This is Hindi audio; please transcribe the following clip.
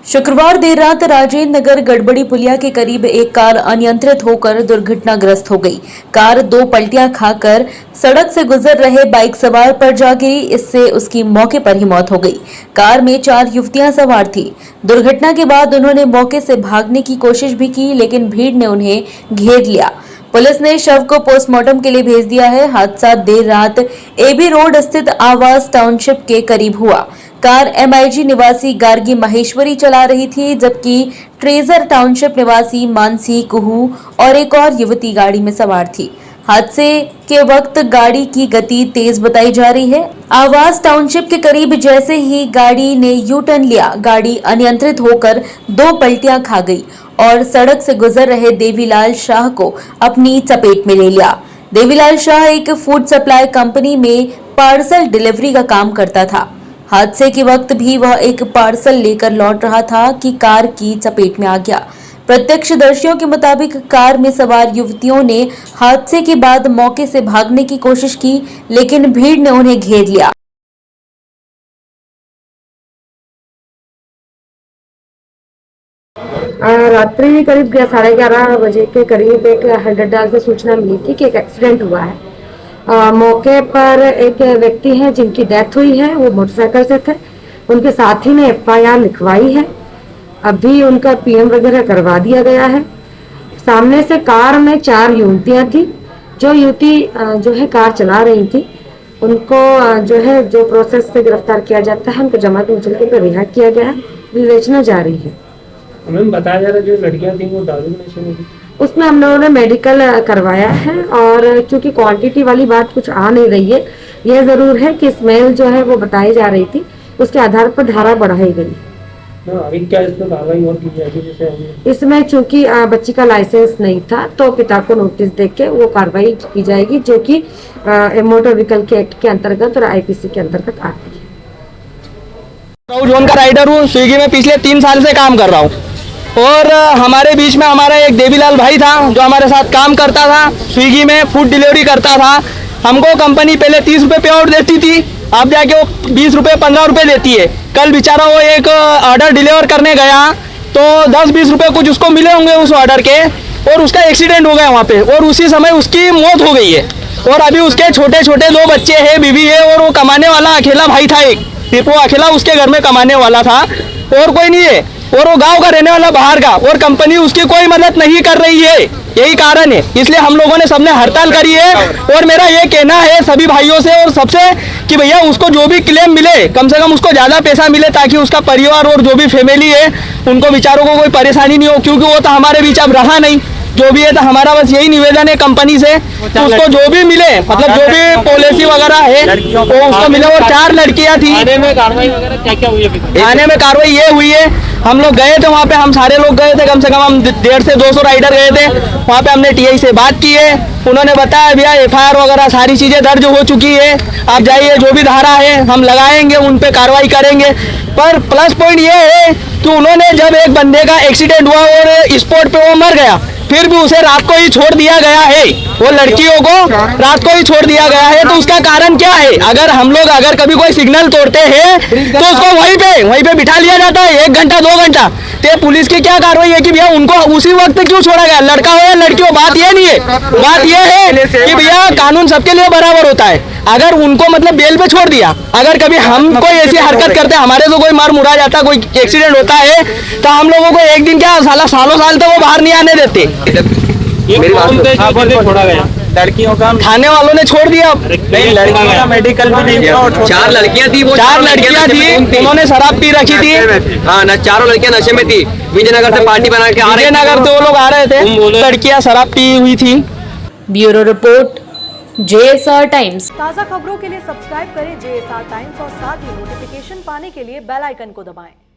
शुक्रवार देर रात राजेंद्र नगर गड़बड़ी पुलिया के करीब एक कार अनियंत्रित होकर दुर्घटनाग्रस्त हो गई। कार दो पलटियां खाकर सड़क से गुजर रहे बाइक सवार पर जा गिरी। इससे उसकी मौके पर ही मौत हो गई। कार में 4 युवतियां सवार थी। दुर्घटना के बाद उन्होंने मौके से भागने की कोशिश भी की, लेकिन भीड़ ने उन्हें घेर लिया। पुलिस ने शव को पोस्टमार्टम के लिए भेज दिया है। हादसा देर रात एबी रोड स्थित आवास टाउनशिप के करीब हुआ। कार MIG निवासी गार्गी महेश्वरी चला रही थी, जबकि ट्रेजर टाउनशिप निवासी मानसी कुहू और एक और युवती गाड़ी में सवार थी। हादसे के वक्त गाड़ी की गति तेज बताई जा रही है। आवास टाउनशिप के करीब जैसे ही गाड़ी ने यू टर्न लिया, गाड़ी अनियंत्रित होकर 2 पलटियां खा गई और सड़क से गुजर रहे देवीलाल शाह को अपनी चपेट में ले लिया। देवीलाल शाह एक फूड सप्लाई कंपनी में पार्सल डिलीवरी का काम करता था। हादसे के वक्त भी वह एक पार्सल लेकर लौट रहा था कि कार की चपेट में आ गया। प्रत्यक्षदर्शियों के मुताबिक कार में सवार युवतियों ने हादसे के बाद मौके से भागने की कोशिश की, लेकिन भीड़ ने उन्हें घेर लिया। रात्रि करीब 11:30 बजे के करीब एक 100 डायल से सूचना मिली थी कि एक एक्सीडेंट हुआ है। मौके पर एक व्यक्ति है जिनकी डेथ हुई है, वो मोटरसाइकिल से थे। उनके साथी ने FIR लिखवाई है। अभी उनका PM वगैरह करवा दिया गया है। सामने से कार में 4 युवतियां थी। जो युवती जो है कार चला रही थी, उनको जो प्रोसेस से गिरफ्तार किया जाता है, उनको जमानत मुचलके पर रिहा किया गया है। विवेचना जारी है। हमें बताया जा रहा है जो लड़कियां थी वो दारू के नशे में थी। उसमें हम लोगों ने मेडिकल करवाया है और क्योंकि क्वांटिटी वाली बात कुछ आ नहीं रही है, यह जरूर है कि स्मेल जो है वो बताई जा रही थी, उसके आधार पर धारा बढ़ाई गई। अभी क्या इसमें कार्रवाई और की जाएगी? जैसे इसमें चूंकि बच्ची का लाइसेंस नहीं था तो पिता को नोटिस देके वो कार्रवाई की जाएगी, जो कि मोटर व्हीकल के एक्ट के अंतर्गत और IPC के अंतर्गत आती है। जोन का राइडर हूँ। स्विगी में पिछले 3 साल से काम कर रहा हूँ और हमारे बीच में हमारा एक देवीलाल भाई था जो हमारे साथ काम करता था। स्विगी में फूड डिलीवरी करता था। हमको कंपनी पहले 30 रुपये पे आउट देती थी, अब जाके वो 20 रुपये 15 रुपये देती है। कल बेचारा वो एक ऑर्डर डिलीवर करने गया तो 10-20 रुपये कुछ उसको मिले होंगे उस ऑर्डर के, और उसका एक्सीडेंट हो गया वहाँ पे और उसी समय उसकी मौत हो गई है। और अभी उसके छोटे छोटे 2 बच्चे हैं, बीवी है, और वो कमाने वाला अकेला भाई था। एक सिर्फ वो अकेला उसके घर में कमाने वाला था और कोई नहीं है, और वो गांव का रहने वाला बाहर का, और कंपनी उसकी कोई मदद नहीं कर रही है। यही कारण है, इसलिए हम लोगों ने सबने हड़ताल करी है। और मेरा ये कहना है सभी भाइयों से और सबसे कि भैया उसको जो भी क्लेम मिले, कम से कम उसको ज़्यादा पैसा मिले, ताकि उसका परिवार और जो भी फैमिली है उनको बेचारों को कोई परेशानी नहीं हो, क्योंकि वो तो हमारे बीच अब रहा नहीं। जो भी है तो हमारा बस यही निवेदन है कंपनी से, तो उसको जो भी मिले, मतलब जो भी पॉलिसी वगैरह है वो उसको मिले। और 4 लड़कियां थी। थाने में कार्रवाई वगैरह क्या हुई है? थाने में कार्रवाई ये हुई है, हम लोग गए थे वहाँ पे, हम सारे लोग गए थे, कम से कम हम 150 से 200 राइडर गए थे। वहाँ पे हमने TI से बात की है। उन्होंने बताया भैया FIR वगैरह सारी चीजें दर्ज हो चुकी है, आप जाइए, जो भी धारा है हम लगाएंगे, उन पे कार्रवाई करेंगे। पर प्लस पॉइंट ये है कि उन्होंने जब एक बंदे का एक्सीडेंट हुआ और स्पॉट पे वो मर गया, फिर भी उसे रात को ही छोड़ दिया गया है। वो लड़कियों को रात को ही छोड़ दिया गया है, तो उसका कारण क्या है? अगर हम लोग अगर कभी कोई सिग्नल तोड़ते हैं तो उसको वहीं पे बिठा लिया जाता है 1 घंटा 2 घंटा। तो पुलिस की क्या कार्रवाई है कि भैया उनको उसी वक्त क्यों छोड़ा गया, लड़का हो या लड़की हो? बात ये नहीं है, बात ये है कि भैया कानून सबके लिए बराबर होता है। अगर उनको मतलब बेल पे छोड़ दिया, अगर कभी हम कोई ऐसी हरकत करते, हमारे तो कोई मार मुरा जाता, कोई एक्सीडेंट होता है, तो हम लोगों को एक दिन क्या सालों साल तक वो बाहर नहीं आने देते। छोड़ा गया लड़कियों का, थाने वालों ने छोड़ दिया। नहीं, लड़कियों का मेडिकल भी नहीं हुआ। 4 लड़कियां थी, वो 4 लड़कियां थी, उन्होंने शराब पी रखी थी। हाँ ना, 4 लड़कियां नशे में थी। विजयनगर से पार्टी बना के आ रहे थे, विजयनगर से वो लोग आ रहे थे, लड़कियां शराब पी हुई थी। Bureau report, JSR times. ताज़ा खबरों के लिए सब्सक्राइब करें JSR टाइम्स और साथ ही नोटिफिकेशन पाने के लिए बेल आइकन को दबाएं।